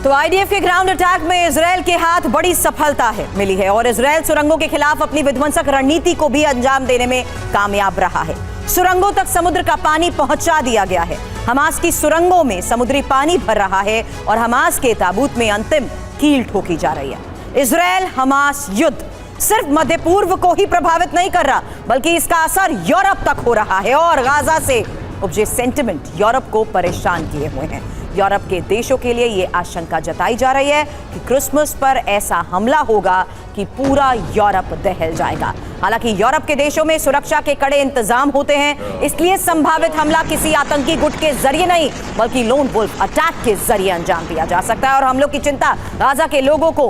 तो आईडीएफ के ground attack में इजरायल के हाथ बड़ी सफलता मिली है और इजरायल सुरंगों के खिलाफ अपनी विध्वंसक रणनीति को भी अंजाम देने में कामयाब रहा है। सुरंगों तक समुद्र का पानी पहुंचा दिया गया है। हमास की सुरंगों में समुद्री पानी भर रहा है और हमास के ताबूत में अंतिम कील ठोकी जा रही है। इजरायल हमास युद्ध सिर्फ मध्य पूर्व को ही प्रभावित नहीं कर रहा, बल्कि इसका असर यूरोप तक हो रहा है और गाजा से उपजे सेंटिमेंट यूरोप को परेशान किए हुए हैं। यूरोप के देशों के लिए यह आशंका जताई जा रही है कि क्रिसमस पर ऐसा हमला होगा कि पूरा यूरोप दहल जाएगा। हालांकि यूरोप के देशों में सुरक्षा के कड़े इंतजाम होते हैं, इसलिए संभावित हमला किसी आतंकी गुट के जरिए नहीं बल्कि लोन वुल्फ अटैक के जरिए अंजाम दिया जा सकता है। और हमलों की चिंता गाजा के लोगों को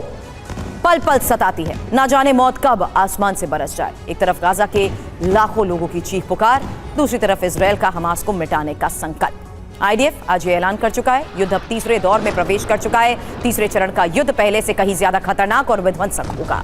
पल पल सताती है, ना जाने मौत कब आसमान से बरस जाए। एक तरफ गाजा के लाखों लोगों की चीख पुकार, दूसरी तरफ इजरायल का हमास को मिटाने का संकल्प। आईडीएफ आज ये ऐलान कर चुका है, युद्ध अब तीसरे दौर में प्रवेश कर चुका है। तीसरे चरण का युद्ध पहले से कहीं ज्यादा खतरनाक और विध्वंसक होगा।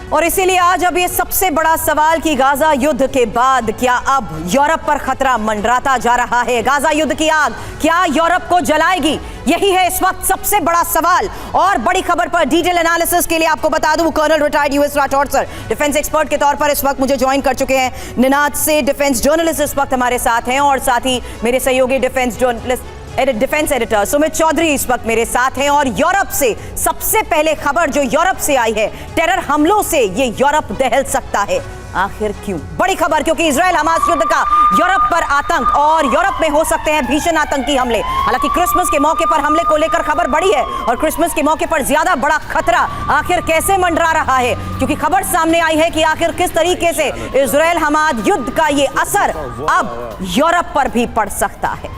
और इसीलिए आज अब ये सबसे बड़ा सवाल कि गाजा युद्ध के बाद क्या अब यूरोप पर खतरा मंडराता जा रहा है? गाजा युद्ध की आग क्या यूरोप को जलाएगी? यही है इस वक्त सबसे बड़ा सवाल। और बड़ी खबर पर डिटेल एनालिसिस के लिए आपको बता दूं, colonel retired US Rathore sir defence expert के तौर पर इस वक्त मुझे ज्वाइन कर चुके हैं। निनाद से डिफेंस जर्नलिस्ट इस वक्त हमारे साथ हैं और साथ ही मेरे सहयोगी डिफेंस एडिटर सुमित चौधरी इस वक्त मेरे साथ हैं। और यूरोप से सबसे पहले खबर जो यूरोप से आई है, टेरर हमलों से ये यूरोप दहल सकता है। आखिर क्यों? बड़ी खबर, क्योंकि इजरायल हमास युद्ध का यूरोप पर आतंक और यूरोप में हो सकते हैं भीषण आतंकी हमले। हालांकि क्रिसमस के मौके पर हमले को लेकर खबर बड़ी है और क्रिसमस के मौके पर ज्यादा बड़ा खतरा आखिर कैसे मंडरा रहा है, क्योंकि खबर सामने आई है कि आखिर किस तरीके से इजरायल हमास युद्ध का ये असर अब यूरोप पर भी पड़ सकता है।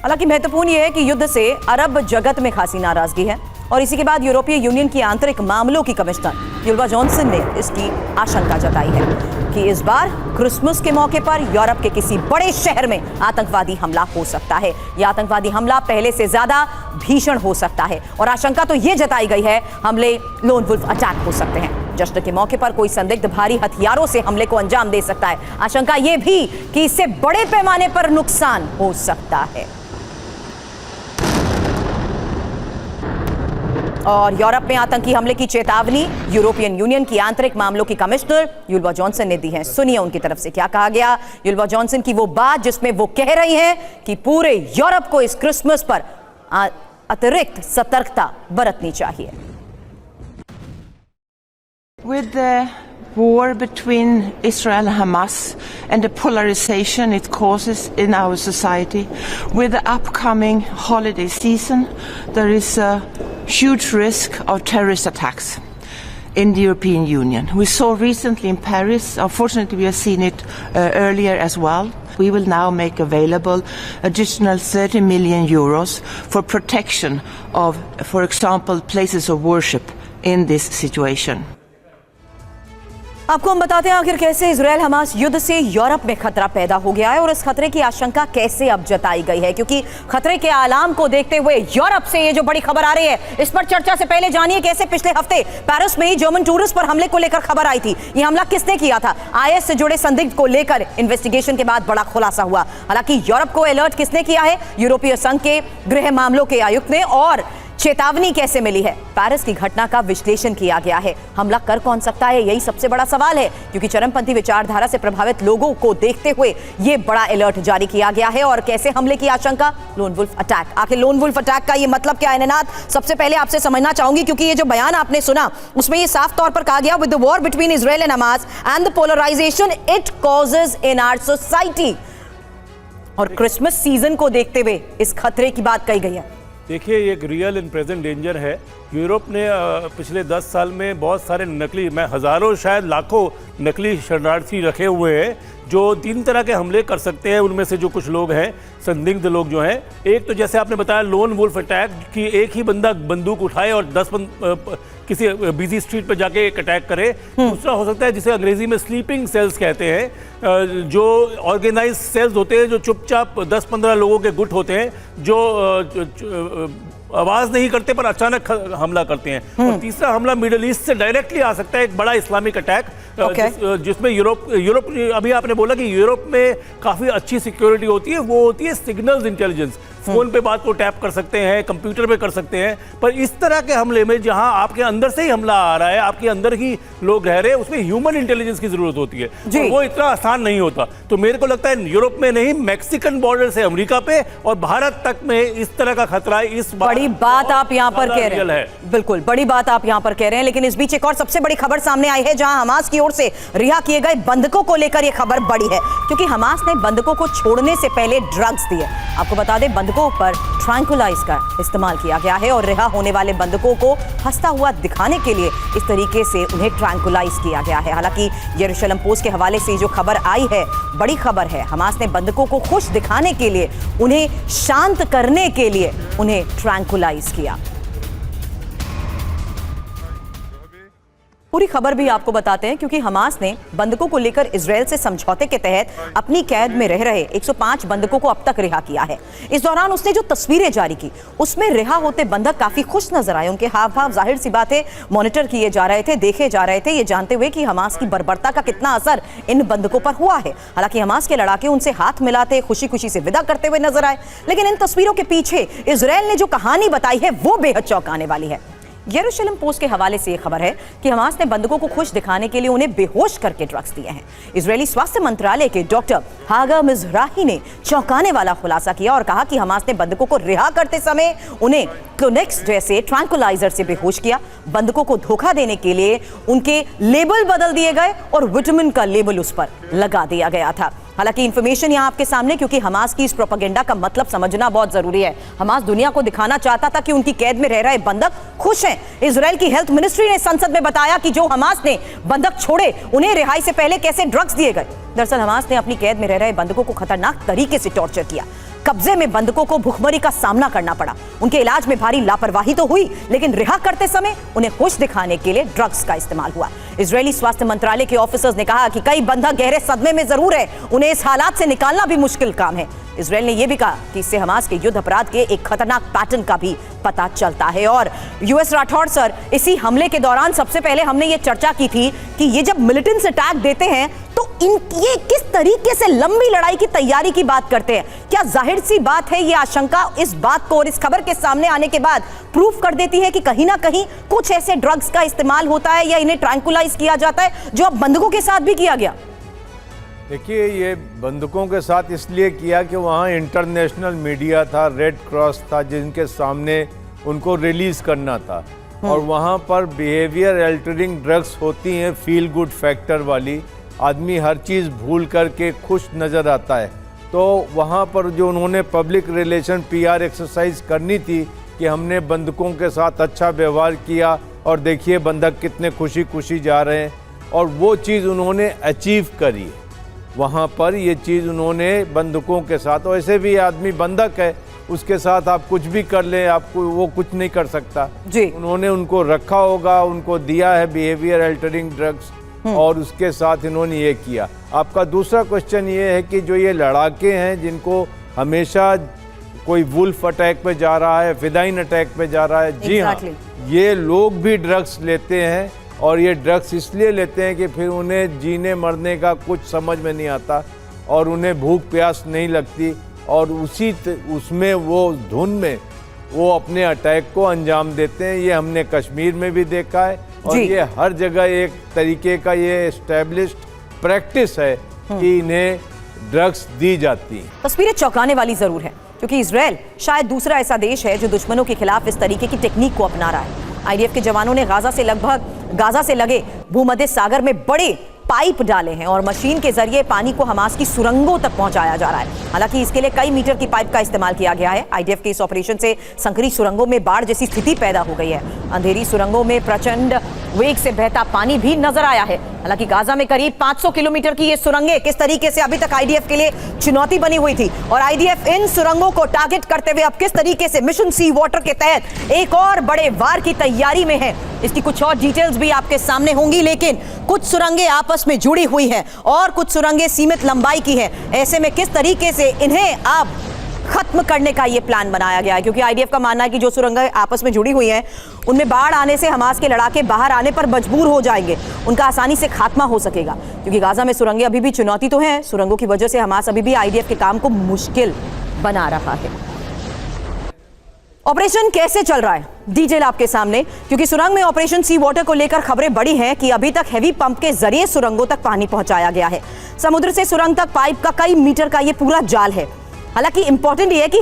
हालांकि महत्वपूर्ण यह है कि युद्ध से अरब जगत में खासी नाराजगी है और इसी के बाद यूरोपीय यूनियन की आंतरिक मामलों की कमिश्नर यूल्वा जॉनसन ने इसकी आशंका जताई है कि इस बार क्रिसमस के मौके पर यूरोप के किसी बड़े शहर में आतंकवादी हमला हो सकता है। यह आतंकवादी हमला पहले से ज्यादा भीषण हो सकता है और आशंका तो यह जताई गई है हमले लोन वुल्फ अटैक हो सकते हैं। जश्न के मौके पर कोई संदिग्ध भारी हथियारों से हमले को अंजाम दे सकता है। आशंका यह भी कि इससे बड़े पैमाने पर नुकसान हो सकता है। और यूरोप में आतंकी हमले की चेतावनी यूरोपियन यूनियन की आंतरिक मामलों की कमिश्नर यूल्वा जॉनसन ने दी है। सुनिए उनकी तरफ से क्या कहा गया। यूल्वा जॉनसन की वो बात जिसमें वो कह रही हैं कि पूरे यूरोप को इस क्रिसमस पर अतिरिक्त सतर्कता बरतनी चाहिए। With the war between Israel and Hamas and the polarization it causes in our society, with the upcoming holiday season, there is a huge risk of terrorist attacks in the European Union. We saw recently in Paris, unfortunately we have seen it earlier as well. We will now make available additional 30 million euros for protection of, for example, places of worship in this situation. आपको हम बताते हैं आखिर कैसे Israel Hamas युद्ध से Europe में खतरा पैदा हो गया है और इस खतरे की आशंका कैसे अब जताई गई है, क्योंकि खतरे के आलाम को देखते हुए यूरोप से ये जो बड़ी खबर आ रही है, इस पर चर्चा से पहले जानिए कैसे पिछले हफ्ते पेरिस में ही जर्मन टूरिस्ट पर हमले को लेकर खबर आई थी। ये हमला किसने किया था? आईएस से जुड़े संदिग्ध को लेकर इन्वेस्टिगेशन के बाद बड़ा खुलासा हुआ। हालांकि यूरोप को अलर्ट किसने किया है? यूरोपीय संघ के गृह मामलों के आयुक्त ने। और चेतावनी कैसे मिली है? पेरिस की घटना का विश्लेषण किया गया है। हमला कर कौन सकता है, यही सबसे बड़ा सवाल है, क्योंकि चरमपंथी विचारधारा से प्रभावित लोगों को देखते हुए यह बड़ा अलर्ट जारी किया गया है। और कैसे हमले की आशंका? Lone wolf attack. आखिर लोन वुल्फ अटैक का ये मतलब क्या है? निनाद, सबसे पहले आपसे समझना चाहूंगी, क्योंकि ये जो बयान आपने सुना उसमें ये साफ तौर पर कहा गया, with the war between Israel and Hamas and the polarisation it causes in our society. और क्रिसमस सीजन को देखते हुए इस खतरे की बात कही गई है। देखिए, ये एक रियल एंड प्रेजेंट डेंजर है यूरोप ने पिछले 10 साल में बहुत सारे नकली, मैं हज़ारों शायद लाखों नकली शरणार्थी रखे हुए हैं जो 3 तरह के हमले कर सकते हैं। उनमें से जो कुछ लोग हैं, संदिग्ध लोग जो हैं, एक तो जैसे आपने बताया लोन वुल्फ अटैक, कि एक ही बंदा बंदूक उठाए और 10 किसी बिजी स्ट्रीट पर जाके एक अटैक करे। दूसरा हो सकता है जिसे अंग्रेजी में स्लीपिंग सेल्स कहते हैं, जो ऑर्गेनाइज सेल्स होते हैं, जो चुपचाप 10-15 लोगों के गुट होते हैं, जो आवाज नहीं करते पर अचानक हमला करते हैं। और तीसरा हमला मिडिल ईस्ट से डायरेक्टली आ सकता है, एक बड़ा इस्लामिक अटैक, जिसमें यूरोप अभी आपने बोला कि यूरोप में काफी अच्छी सिक्योरिटी होती है, वो होती है सिग्नल्स इंटेलिजेंस। फोन पे बात को टैप कर सकते हैं, कंप्यूटर पे कर सकते हैं, पर इस तरह के हमले में जहां आपके अंदर से ही हमला आ रहा है, आपके अंदर ही लोग रह रहे हैं, उसमें ह्यूमन इंटेलिजेंस की जरूरत होती है, और वो इतना आसान नहीं होता। तो मेरे को लगता है यूरोप में नहीं, मैक्सिकन बॉर्डर से अमेरिका पे और भारत तक में इस तरह का खतरा इस बार बड़ी बात आप यहां पर कह रहे हैं, बिल्कुल बड़ी बात आप यहां पर कह रहे हैं। लेकिन इस बीच एक और सबसे बड़ी खबर सामने आई है, जहां हमास की ओर से रिहा किए गए बंधकों को लेकर यह खबर बड़ी है, क्योंकि हमास ने बंधकों को छोड़ने से पहले ड्रग्स दिए। आपको बता दें, बंधकों पर ट्रैंकुलाइज का इस्तेमाल किया गया है और रिहा होने वाले बंधकों को हंसता हुआ दिखाने के लिए इस तरीके से उन्हें ट्रैंकुलाइज किया गया है। हालांकि यरूशलेम पोस्ट के हवाले से जो खबर आई है, बड़ी खबर है। हमास ने बंधकों को खुश दिखाने के लिए, उन्हें शांत करने के लिए उन्हें ट्रैंकुलाइज किया। पूरी खबर भी आपको बताते हैं, क्योंकि हमास ने बंधकों को लेकर इजराइल से समझौते के तहत अपनी कैद में रह रहे 105 बंधकों को अब तक रिहा किया है। इस दौरान उसने जो तस्वीरें जारी की, उसमें रिहा होते बंधक काफी खुश नजर आए। उनके हाव भाव जाहिर सी बात है मॉनिटर किए जा रहे थे, देखे जा रहे थे, ये जानते हुए कि हमास की बर्बरता का कितना असर इन बंधकों पर हुआ है। हालांकि हमास के लड़ाके उनसे हाथ मिलाते, खुशी खुशी से विदा करते हुए नजर आए। लेकिन इन तस्वीरों के पीछे इजराइल ने जो कहानी बताई है, वो बेहद चौंकाने वाली है। यरूशलेम पोस्ट के हवाले से यह खबर है कि हमास ने बंधकों को खुश दिखाने के लिए उन्हें बेहोश करके ड्रग्स दिए हैं। इजरायली स्वास्थ्य मंत्रालय के डॉक्टर हागा मिज़राही ने चौंकाने वाला खुलासा किया और कहा कि हमास ने बंधकों को रिहा करते समय उन्हें क्लोनेक्स जैसे ट्रैंकुलाइजर से बेहोश किया। बंधकों को धोखा देने के लिए उनके लेबल बदल दिए गए और विटामिन का लेबल उस पर लगा दिया गया था। हालांकि इंफॉर्मेशन यहां आपके सामने, क्योंकि हमास की इस प्रोपेगेंडा का मतलब समझना बहुत जरूरी है। हमास दुनिया को दिखाना चाहता था कि उनकी कैद में रह रहे बंधक खुश हैं। इजराइल की हेल्थ मिनिस्ट्री ने संसद में बताया कि जो हमास ने बंधक छोड़े, उन्हें रिहाई से पहले कैसे ड्रग्स दिए गए। दरअसल हमास ने अपनी कैद में रह रहे बंधकों को खतरनाक तरीके से टॉर्चर किया। कब्जे में बंधकों को भूखमरी का सामना करना पड़ा। उनके इलाज में भारी लापरवाही तो हुई, लेकिन रिहा करते समय उन्हें खुश दिखाने के लिए ड्रग्स का इस्तेमाल हुआ। इजरायली स्वास्थ्य मंत्रालय के ऑफिसर्स ने कहा कि कई बंधक गहरे सदमे में जरूर है, उन्हें इस हालात से निकालना भी मुश्किल काम है। इजरायल ने यह भी कहा कि इससे हमास के युद्ध अपराध के एक खतरनाक पैटर्न का भी पता चलता है। और यूएस राठौड़ सर, इसी हमले के दौरान सबसे पहले हमने ये चर्चा की थी कि ये जब मिलिटेंट्स अटैक देते हैं तो ये किस तरीके से लंबी लड़ाई की तैयारी की बात करते हैं। क्या जाहिर सी बात है ये आशंका इस बात को और इस खबर के सामने आने के बाद प्रूफ कर देती है कि कहीं ना कहीं कुछ ऐसे ड्रग्स का इस्तेमाल होता है या इन्हें ट्रैंकुलाइज किया जाता है, जो अब बंधकों के साथ भी किया गया। देखिए, ये बंधकों के साथ इसलिए किया कि वहाँ इंटरनेशनल मीडिया था, रेड क्रॉस था, जिनके सामने उनको रिलीज करना था। और वहाँ पर बिहेवियर अल्टरिंग ड्रग्स होती हैं, फील गुड फैक्टर वाली, आदमी हर चीज़ भूल करके खुश नज़र आता है। तो वहाँ पर जो उन्होंने पब्लिक रिलेशन PR एक्सरसाइज करनी थी कि हमने बंधकों के साथ अच्छा व्यवहार किया और देखिए बंधक कितने खुशी खुशी जा रहे हैं, और वो चीज़ उन्होंने अचीव करी। वहाँ पर ये चीज़ उन्होंने बंधकों के साथ, वैसे भी आदमी बंधक है, उसके साथ आप कुछ भी कर लें, आपको वो कुछ नहीं कर सकता जी। उन्होंने उनको रखा होगा, उनको दिया है बिहेवियर अल्टरिंग ड्रग्स, और उसके साथ इन्होंने ये किया। आपका दूसरा क्वेश्चन ये है कि जो ये लड़ाके हैं जिनको हमेशा कोई वुल्फ अटैक पे जा रहा है, फिदाइन अटैक पे जा रहा है, जी हाँ, ये लोग भी ड्रग्स लेते हैं। और ये ड्रग्स इसलिए लेते हैं कि फिर उन्हें जीने मरने का कुछ समझ में नहीं आता और उन्हें भूख प्यास नहीं लगती, और उसमें वो धुन में वो अपने अटैक को अंजाम देते हैं। ये हमने कश्मीर में भी देखा है, और ये हर जगह एक तरीके का ये एस्टैब्लिश्ड प्रैक्टिस है कि इन्हें ड्रग्स दी जाती हैं। तस्वीरें चौंकाने वाली जरूर है, क्योंकि इजरायल शायद दूसरा ऐसा देश है जो दुश्मनों के खिलाफ इस तरीके की टेक्निक को अपना रहा है। IDF के जवानों ने गाजा से लगे भूमध्य सागर में बड़े पाइप डाले हैं और मशीन के जरिए पानी को हमास की सुरंगों तक पहुंचाया जा रहा है। हालांकि इसके लिए कई मीटर की पाइप का इस्तेमाल किया गया है। आईडीएफ के इस ऑपरेशन से संकरी सुरंगों में बाढ़ जैसी स्थिति पैदा हो गई है। अंधेरी सुरंगों में प्रचंड वेग से बहता पानी भी नजर आया है। हालांकि गाजा में करीब 500 किलोमीटर की ये सुरंगें किस तरीके से अभी तक आईडीएफ के लिए चुनौती बनी हुई थी और आईडीएफ इन सुरंगों को टारगेट करते हुए अब किस तरीके से मिशन सी वाटर के तहत एक और बड़े वार की तैयारी में है, इसकी कुछ और डिटेल्स भी आपके सामने होंगी। लेकिन कुछ सुरंगें आपस में जुड़ी हुई हैं और कुछ सुरंगें सीमित लंबाई की हैं। ऐसे में किस तरीके से इन्हें अब खत्म करने का ये प्लान बनाया गया है, क्योंकि आईडीएफ का मानना है कि जो सुरंगें आपस में जुड़ी हुई हैं उनमें बाढ़ आने से हमास के लड़ाके बाहर आने पर मजबूर हो जाएंगे, उनका आसानी से खात्मा हो सकेगा। क्योंकि गाजा में सुरंगें अभी भी चुनौती तो है, सुरंगों की वजह से हमास अभी भी आईडीएफ के काम को मुश्किल बना रहा है। ऑपरेशन कैसे चल रहा है, डिटेल आपके सामने, क्योंकि सुरंग में ऑपरेशन सी वाटर को लेकर खबरें बड़ी हैं कि अभी तक हैवी पंप के जरिए सुरंगों तक पानी पहुंचाया गया है। समुद्र से सुरंग तक पाइप का कई मीटर का ये पूरा जाल है। हालांकि इंपॉर्टेंट ये है कि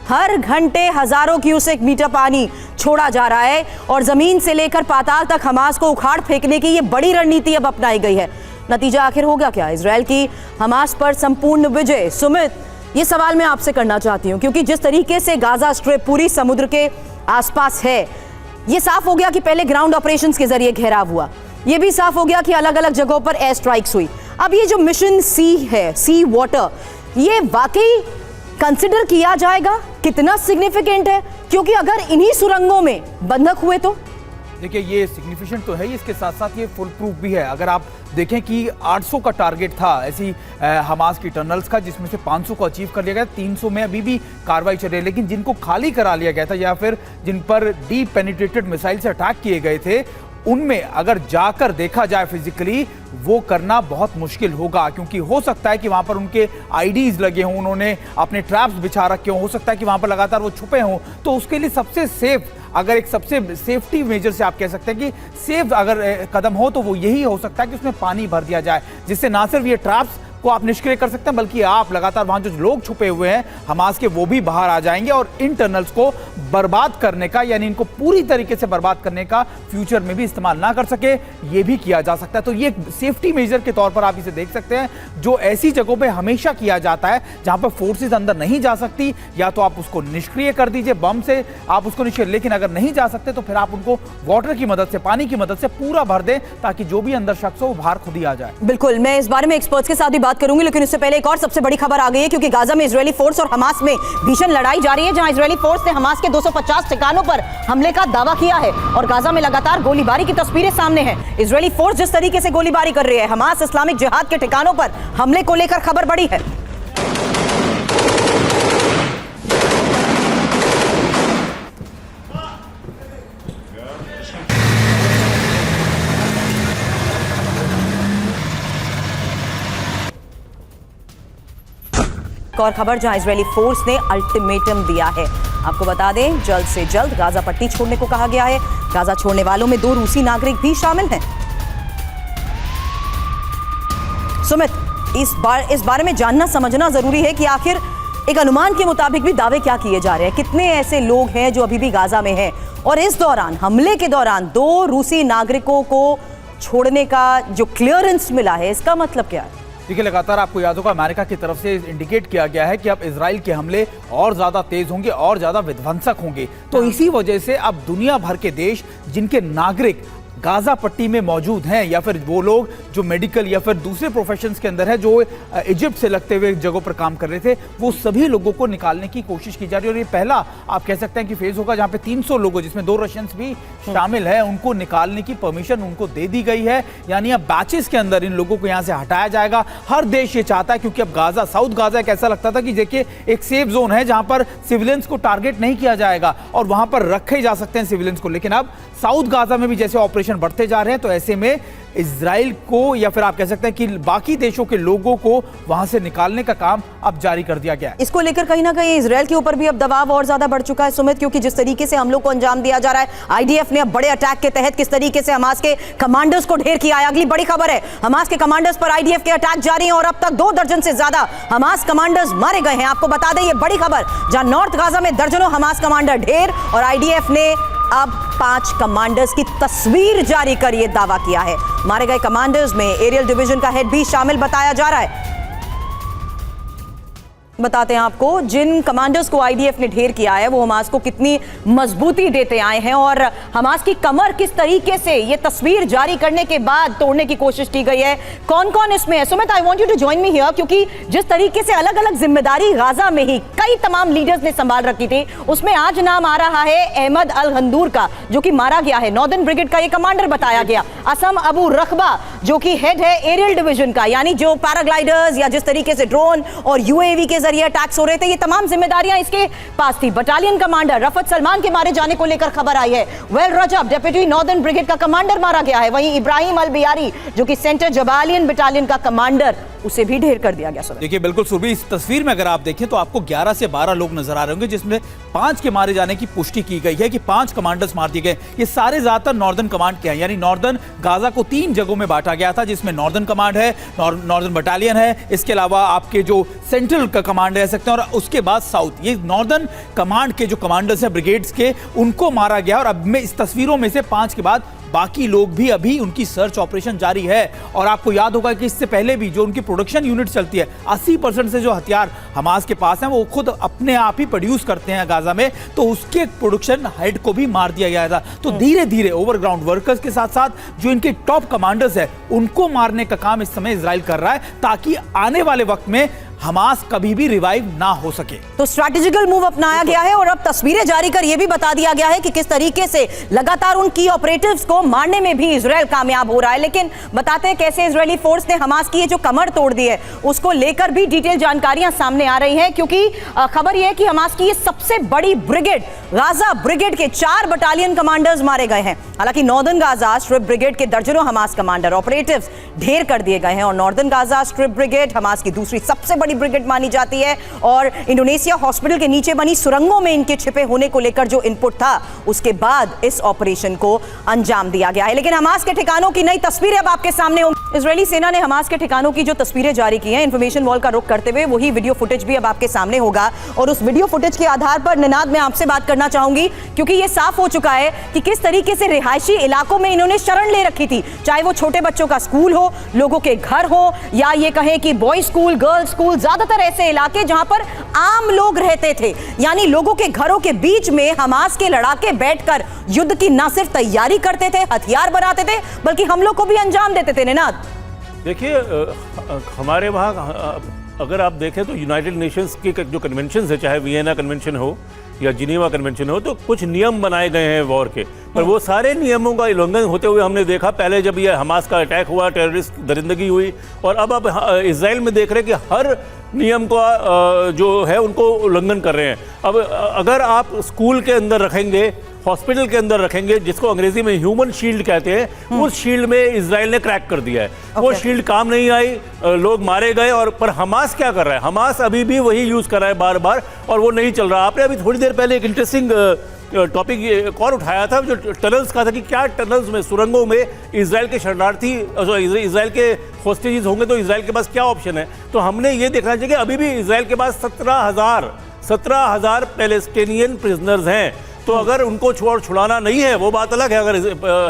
हर घंटे हजारों क्यूसेक मीटर पानी छोड़ा जा रहा है और जमीन से लेकर पाताल तक हमास को उखाड़ फेंकने की ये बड़ी रणनीति अब अपनाई गई है। नतीजा आखिर होगा क्या, इजरायल की हमास पर संपूर्ण विजय? सुमित, ये सवाल मैं आपसे करना चाहती हूं, क्योंकि जिस तरीके से गाजा स्ट्रिप पूरी समुद्र के आसपास है, ये साफ हो गया कि पहले ग्राउंड ऑपरेशंस के जरिए घेराव हुआ, ये भी साफ हो गया कि अलग अलग जगहों पर एयर स्ट्राइक्स हुई। अब ये जो मिशन सी है, सी वाटर, ये वाकई कंसिडर किया जाएगा? कितना सिग्निफिकेंट है? क्योंकि अगर इन्हीं सुरंगों में बंधक हुए तो देखिए, ये सिग्निफिकेंट तो है ही, इसके साथ साथ ये फुल प्रूफ भी है। अगर आप देखें कि 800 का टारगेट था ऐसी हमास की टनल्स का, जिसमें से 500 को अचीव कर लिया गया। 300 में अभी भी कार्रवाई चल रही है, लेकिन जिनको खाली करा लिया गया था या फिर जिन पर डीप पेनिट्रेटेड मिसाइल से अटैक किए गए थे, उनमें अगर जाकर देखा जाए फिजिकली, वो करना बहुत मुश्किल होगा, क्योंकि हो सकता है कि वहां पर उनके आईडीज लगे हों, उन्होंने अपने ट्रैप्स बिछा रखे हों, हो सकता है कि वहां पर लगातार वो छुपे हों। तो उसके लिए सबसे सेफ, अगर एक सबसे सेफ्टी मेजर से आप कह सकते हैं कि सेफ अगर कदम हो, तो वो यही हो सकता है कि उसमें पानी भर दिया जाए, जिससे ना सिर्फ ये ट्रैप्स को आप निष्क्रिय कर सकते हैं, बल्कि आप लगातार वहां जो लोग छुपे हुए हैं हमास के, वो भी बाहर आ जाएंगे और इन टनल्स को बर्बाद करने का, यानी इनको पूरी तरीके से बर्बाद करने का फ्यूचर में भी इस्तेमाल ना कर सके, ये भी किया जा सकता है। तो ये सेफ्टी मेजर के तौर पर आप इसे देख सकते हैं, जो ऐसी जगहों पे हमेशा किया जाता है जहां पर फोर्सेज अंदर नहीं जा सकती, या तो आप उसको निष्क्रिय कर दीजिए, बम से आप उसको निष्क्रिय, लेकिन अगर नहीं जा सकते तो फिर आप उनको वाटर की मदद से, पानी की मदद से पूरा भर दें, ताकि जो भी अंदर शख्स हो वो बाहर खुद ही आ जाए। बिल्कुल, मैं इस बारे में एक्सपर्ट्स के साथ भी बात करूंगी, लेकिन इससे पहले एक और सबसे बड़ी खबर आ गई है, क्योंकि गाजा में इजरायली फोर्स और हमास में भीषण लड़ाई जारी है, जहां इजरायली फोर्स ने हमास के 250 ठिकानों पर हमले का दावा किया है और गाजा में लगातार गोलीबारी की तस्वीरें सामने हैं। इजरायली फोर्स जिस तरीके से गोलीबारी कर रही है, हमास इस्लामिक जिहाद के ठिकानों पर हमले को लेकर खबर बड़ी है। और खबर जहां इजरायली फोर्स ने अल्टीमेटम दिया है, आपको बता दें, जल्द से जल्द गाजा पट्टी छोड़ने को कहा गया है। गाजा छोड़ने वालों में 2 रूसी नागरिक भी शामिल हैं। सुमित, इस बारे में जानना समझना जरूरी है कि आखिर एक अनुमान के मुताबिक भी दावे क्या किए जा रहे हैं, कितने ऐसे लोग हैं जो अभी भी गाजा में हैं, और इस दौरान, हमले के दौरान 2 रूसी नागरिकों को छोड़ने का जो क्लियरेंस मिला है, इसका मतलब क्या है? देखिए, लगातार आपको याद होगा अमेरिका की तरफ से इंडिकेट किया गया है कि अब इजराइल के हमले और ज्यादा तेज होंगे और ज्यादा विध्वंसक होंगे। तो इसी वजह से अब दुनिया भर के देश जिनके नागरिक गाजा पट्टी में मौजूद हैं, या फिर वो लोग जो मेडिकल या फिर दूसरे प्रोफेशंस के अंदर है, जो इजिप्ट से लगते हुए जगहों पर काम कर रहे थे, वो सभी लोगों को निकालने की कोशिश की जा रही है। और ये पहला आप कह सकते हैं कि फेज होगा जहां पे 300 लोगों, जिसमें 2 रशियंस भी शामिल हैं, उनको निकालने की परमिशन उनको दे दी गई है। यानी अब बैचेस के अंदर इन लोगों को यहां से हटाया जाएगा। हर देश ये चाहता है, क्योंकि अब गाजा, साउथ गाजा एक ऐसा लगता था कि देखिए एक सेफ जोन है जहां पर सिविलियंस को टारगेट नहीं किया जाएगा और वहां पर रखे जा सकते हैं सिविलियंस को, लेकिन अब साउथ गाजा में भी जैसे ऑपरेशन बढ़ते जा रहे हैं, तो ऐसे में इजराइल को, या फिर आप कह सकते हैं कि बाकी देशों के लोगों को वहां से निकालने का काम अब जारी कर दिया गया है। इसको लेकर कहीं ना कहीं इजराइल के ऊपर भी अब दबाव और ज्यादा बढ़ चुका है सुमित, क्योंकि जिस तरीके से हमलों को अंजाम दिया जा रहा है, आईडीएफ ने अब बड़े अटैक के तहत किस तरीके से हमास के कमांडर्स को ढेर किया है। अगली बड़ी खबर है, हमास के कमांडर्स पर आईडीएफ के अटैक जारी हैं और अब तक 2 दर्जन से ज्यादा हमास कमांडर्स मारे गए हैं। आपको बता दें, ये बड़ी खबर, जहां नॉर्थ गाजा में दर्जनों हमास कमांडर ढेर और आईडीएफ ने अब 5 कमांडर्स की तस्वीर जारी कर यह दावा किया है। मारे गए कमांडर्स में एरियल डिवीजन का हेड भी शामिल बताया जा रहा है। बताते हैं आपको, जिन कमांडर्स को आईडीएफ ने ढेर किया है वो हमास को कितनी मजबूती देते आए हैं और हमास की कमर किस तरीके से ये तस्वीर जारी करने के बाद तोड़ने की कोशिश की गई है। कौन कौन इसमें है? Sumit, I want you to join me here, क्योंकि जिस तरीके से अलग अलग जिम्मेदारी गाजा में ही कई तमाम लीडर्स ने संभाल रखी थी, उसमें आज नाम आ रहा है अहमद अल गंदूर का, जो कि मारा गया है। नॉर्दर्न ब्रिगेड का ये कमांडर बताया गया। असम अबू रखबा, जो कि हेड है एरियल डिवीजन का, यानी जो पैराग्लाइडर्स या जिस तरीके से ड्रोन और यूएवी के जरिए अटैक्स हो रहे थे, ये तमाम जिम्मेदारियां इसके पास थी। बटालियन कमांडर रफत सलमान के मारे जाने को लेकर खबर आई है। वेल रजब, डेप्यूटी नॉर्दर्न ब्रिगेड का कमांडर मारा गया है। वहीं इब्राहिम अल बियारी, जो कि सेंटर जबालियन बटालियन का कमांडर, उसे भी ढेर कर दिया गया। देखिए बिल्कुल सुरभि, इस तस्वीर में अगर आप देखें तो आपको 11 से 12 लोग नजर आ रहे होंगे, जिसमें 5 के मारे जाने की पुष्टि की गई है कि 5 कमांडर्स मार दिए गए। ये सारे ज्यादातर नॉर्दर्न कमांड के हैं, यानी नॉर्दर्न गाजा को 3 जगहों में बांटा गया था, जिसमें नॉर्दर्न कमांड है, नॉर्दर्न बटालियन है, इसके अलावा आपके जो सेंट्रल का कमांड रह सकते हैं, और उसके बाद साउथ। ये नॉर्दर्न कमांड के जो कमांडर्स हैं ब्रिगेड्स के, उनको मारा गया। और अब में इस तस्वीरों में से 5 के बाद बाकी लोग भी, अभी उनकी सर्च ऑपरेशन जारी है। और आपको याद होगा कि इससे पहले भी जो उनकी प्रोडक्शन यूनिट चलती है, 80% से जो हथियार हमास के पास हैं वो खुद अपने आप ही प्रोड्यूस करते हैं गाजा में, तो उसके प्रोडक्शन हेड को भी मार दिया गया था। तो धीरे धीरे ओवरग्राउंड वर्कर्स के साथ साथ जो इनके टॉप कमांडर्स हैं, उनको मारने का काम इस समय इजराइल कर रहा है, ताकि आने वाले वक्त में हमास कभी भी रिवाइव ना हो सके। तो स्ट्रैटेजिकल मूव अपनाया गया है और अब तस्वीरें जारी कर यह भी बता दिया गया है कि किस तरीके से लगातार उन की ऑपरेटिव्स को मारने में भी इजराइल कामयाब हो रहा है। लेकिन बताते हैं कैसे इजरायली फोर्स ने हमास की ये जो कमर तोड़ दी है, उसको लेकर भी डिटेल जानकारियां सामने आ रही हैं, क्योंकि खबर यह है कि हमास की ये सबसे बड़ी ब्रिगेड, गाजा ब्रिगेड के 4 बटालियन कमांडर्स मारे गए हैं। हालांकि नॉर्दर्न गाजा स्ट्रिप ब्रिगेड के दर्जनों हमास कमांडर ऑपरेटिव्स ढेर कर दिए गए हैं और northern Gaza strip brigade Hamas की दूसरी सबसे बड़ी ब्रिगेड मानी जाती है। और इंडोनेशिया हॉस्पिटल के नीचे बनी सुरंगों में इनके छिपे होने को लेकर जो इनपुट था, उसके बाद इस ऑपरेशन को अंजाम दिया गया है। लेकिन हमास के ठिकानों की नई तस्वीरें अब आपके सामने होंगी। इजरायली सेना ने हमास के ठिकानों की जो तस्वीरें जारी की हैं, इंफॉर्मेशन वॉल का रुख करते हुए, वही वीडियो फुटेज भी अब आपके सामने होगा। और उस वीडियो फुटेज के आधार पर निनाद मैं आपसे बात करना चाहूंगी, क्योंकि यह साफ हो चुका है कि किस तरीके से रिहायशी इलाकों में इन्होंने शरण ले रखी थी, चाहे वो छोटे बच्चों का स्कूल हो, लोगों के घर हो, या ये कहें कि बॉयज स्कूल, गर्ल्स स्कूल, ज्यादातर ऐसे इलाके जहां पर आम लोग रहते थे। यानी लोगों के घरों के बीच में हमास के लड़ाके बैठकर युद्ध की न सिर्फ तैयारी करते थे, हथियार बनाते थे, बल्कि हमलों को भी अंजाम देते थे। निनाद, देखिए हमारे वहाँ अगर आप देखें तो यूनाइटेड नेशंस के जो कन्वेंशन है, चाहे वियना कन्वेंशन हो या जिनेवा कन्वेंशन हो, तो कुछ नियम बनाए गए हैं वॉर के, पर वो सारे नियमों का उल्लंघन होते हुए हमने देखा। पहले जब ये हमास का अटैक हुआ, टेररिस्ट दरिंदगी हुई, और अब इजराइल में देख रहे हैं कि हर नियम का जो है उनको उल्लंघन कर रहे हैं। अब अगर आप स्कूल के अंदर रखेंगे, हॉस्पिटल के अंदर रखेंगे, जिसको अंग्रेजी में ह्यूमन शील्ड कहते हैं, उस शील्ड में इजराइल ने क्रैक कर दिया है। वो शील्ड काम नहीं आई, लोग मारे गए। और पर हमास क्या कर रहा है? हमास अभी भी वही यूज कर रहा है बार बार, और वो नहीं चल रहा। आपने अभी थोड़ी देर पहले एक इंटरेस्टिंग टॉपिक और उठाया था, जो टनल्स का था, कि क्या टनल्स में, सुरंगों में इजराइल के शरणार्थी, इजराइल के होस्टेजेस होंगे तो इजराइल के पास क्या ऑप्शन है? तो हमने ये देखना चाहिए कि अभी भी इजराइल के पास 17,000 पैलेस्टीनियन प्रिजनर्स हैं। तो अगर उनको छुड़ाना नहीं है, वो बात अलग है। अगर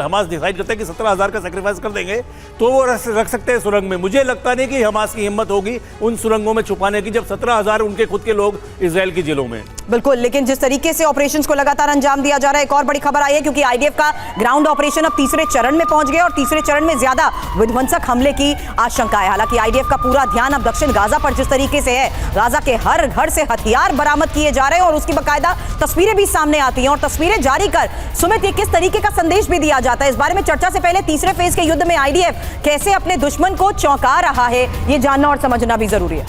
हमास डिसाइड करते हैं कि 17,000 का सेक्रीफाइस कर देंगे, तो वो रख सकते हैं सुरंग में। मुझे लगता नहीं कि हमास की हिम्मत होगी उन सुरंगों में छुपाने की, जब 17,000 उनके खुद के लोग इजराइल की जेलों में। बिल्कुल, लेकिन जिस तरीके से ऑपरेशंस को लगातार अंजाम दिया जा रहा है, एक और बड़ी खबर आई है, क्योंकि आईडीएफ का ग्राउंड ऑपरेशन अब तीसरे चरण में पहुंच गया और तीसरे चरण में ज्यादा विध्वंसक हमले की आशंका है। हालांकि आईडीएफ का पूरा ध्यान अब दक्षिण गाजा पर जिस तरीके से है, गाजा के हर घर से हथियार बरामद किए जा रहे हैं और उसकी बाकायदा तस्वीरें भी सामने आती हैं। और तस्वीरें जारी कर सुमित, ये किस तरीके का संदेश भी दिया जाता है? इस बारे में चर्चा से पहले तीसरे फेज के युद्ध में आईडीएफ कैसे अपने दुश्मन को चौंका रहा है, ये जानना और समझना भी जरूरी है।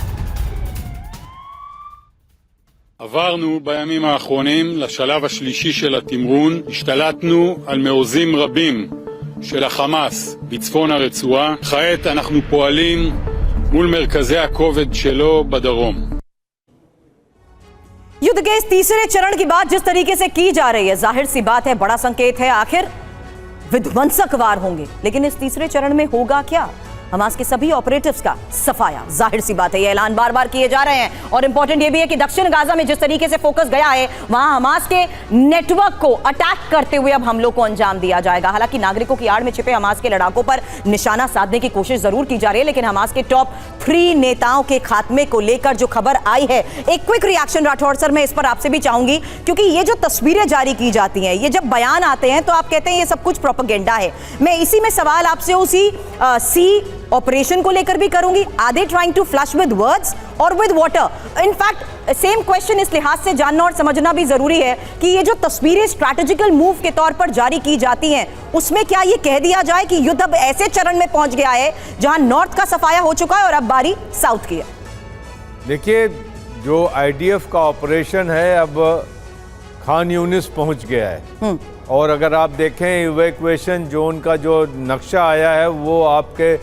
עברנו בימים האחרונים לשלב השלישי של התמרון, השתלטנו על מעוזים רבים של החמאס בצפון הרצועה. כעת אנחנו פועלים מול מרכזי הכובד שלו בדרום. युद्ध के इस तीसरे चरण की बात जिस तरीके से की जा रही है, जाहिर सी बात है, बड़ा संकेत है, आखिर विध्वंसक वार होंगे। लेकिन इस तीसरे चरण में होगा क्या? हमास के सभी ऑपरेटिव्स का सफाया। जाहिर सी बात है ये ऐलान बार बार किए जा रहे हैं और इंपॉर्टेंट ये भी है कि दक्षिण गाजा में जिस तरीके से फोकस गया है वहां हमास के नेटवर्क को अटैक करते हुए अब हमलों को अंजाम दिया जाएगा। हालांकि नागरिकों की आड़ में छिपे हमास के लड़ाकों पर निशाना साधने की कोशिश जरूर की जा रही है, लेकिन हमास के टॉप 3 नेताओं के खात्मे को लेकर जो खबर आई है, एक क्विक रिएक्शन राठौड़ सर मैं इस पर आपसे भी चाहूंगी, क्योंकि ये जो तस्वीरें जारी की जाती हैं, ये जब बयान आते हैं तो आप कहते हैं ये सब कुछ प्रोपेगेंडा है। मैं इसी में सवाल आपसे उसी सी ऑपरेशन को लेकर भी करूंगी। Are they trying to flush with words और with water? In fact same question इस लिहाज से जानना और समझना भी जरूरी है कि ये जो तस्वीरें स्ट्रैटेजिकल मूव के तौर पर जारी की जाती हैं, उसमें क्या ये कह दिया जाए कि युद्ध अब ऐसे चरण में पहुंच गया है जहां नॉर्थ का सफाया हो चुका है और अब बारी साउथ की है? देखिए, जो आईडीएफ का ऑपरेशन है अब खान यूनिस पहुंच गया है और अगर आप देखें इवैक्यूएशन जोन का जो नक्शा आया है वो आपके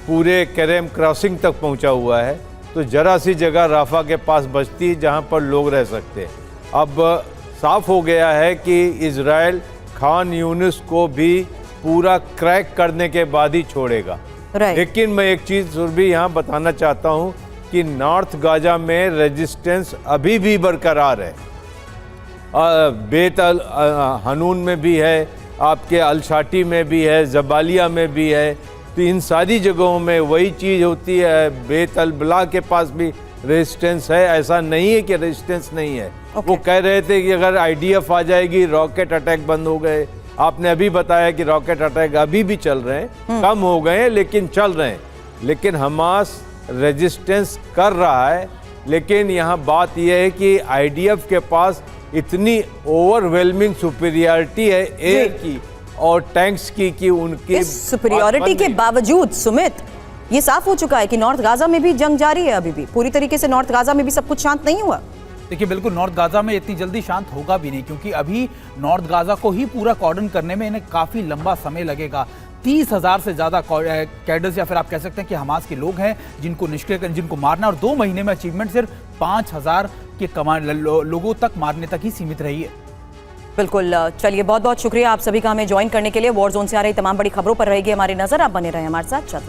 पूरे करेम क्रॉसिंग तक पहुंचा हुआ है। तो जरा सी जगह राफा के पास बचती है जहां पर लोग रह सकते हैं। अब साफ हो गया है कि इजराइल खान यूनिस को भी पूरा क्रैक करने के बाद ही छोड़ेगा। लेकिन मैं एक चीज़ भी यहाँ बताना चाहता हूँ कि नॉर्थ गाजा में रेजिस्टेंस अभी भी बरकरार है। बेत अल हनून में भी है, आपके अलशाटी में भी है, जबालिया में भी है। तो इन सारी जगहों में वही चीज़ होती है। बेत अल बला के पास भी रेजिस्टेंस है, ऐसा नहीं है कि रेजिस्टेंस नहीं है। वो कह रहे थे कि अगर आईडीएफ आ जाएगी रॉकेट अटैक बंद हो गए। आपने अभी बताया कि रॉकेट अटैक अभी भी चल रहे हैं, कम हो गए हैं लेकिन चल रहे हैं। लेकिन हमास रेजिस्टेंस कर रहा है। लेकिन यहाँ बात यह है कि आईडीएफ के पास इतनी ओवरवेलमिंग सुपीरियरिटी है एयर की और टैंक्स की कि उनकी इस सुपीरियरिटी के बावजूद सुमित ये साफ हो चुका है कि नॉर्थ गाजा में भी जंग जारी है। अभी भी पूरी तरीके से नॉर्थ गाजा में भी सब कुछ शांत नहीं हुआ। देखिए, बिल्कुल नॉर्थ गाजा में इतनी जल्दी शांत होगा भी नहीं, क्योंकि अभी नॉर्थ गाजा को ही पूरा कॉर्डन करने में इन्हें काफी लंबा समय लगेगा। 30,000 से ज्यादा कैडर्स या फिर आप कह सकते हैं कि हमास के लोग हैं जिनको निष्क्रिय जिनको मारना, और 2 महीने में अचीवमेंट सिर्फ 5,000 के लोगों तक मारने तक ही सीमित रही है। बिल्कुल, चलिए बहुत बहुत शुक्रिया आप सभी का हमें ज्वाइन करने के लिए। वॉर जोन से आ रही तमाम बड़ी खबरों पर रहेगी हमारी नजर। आप बने रहे हमारे साथ।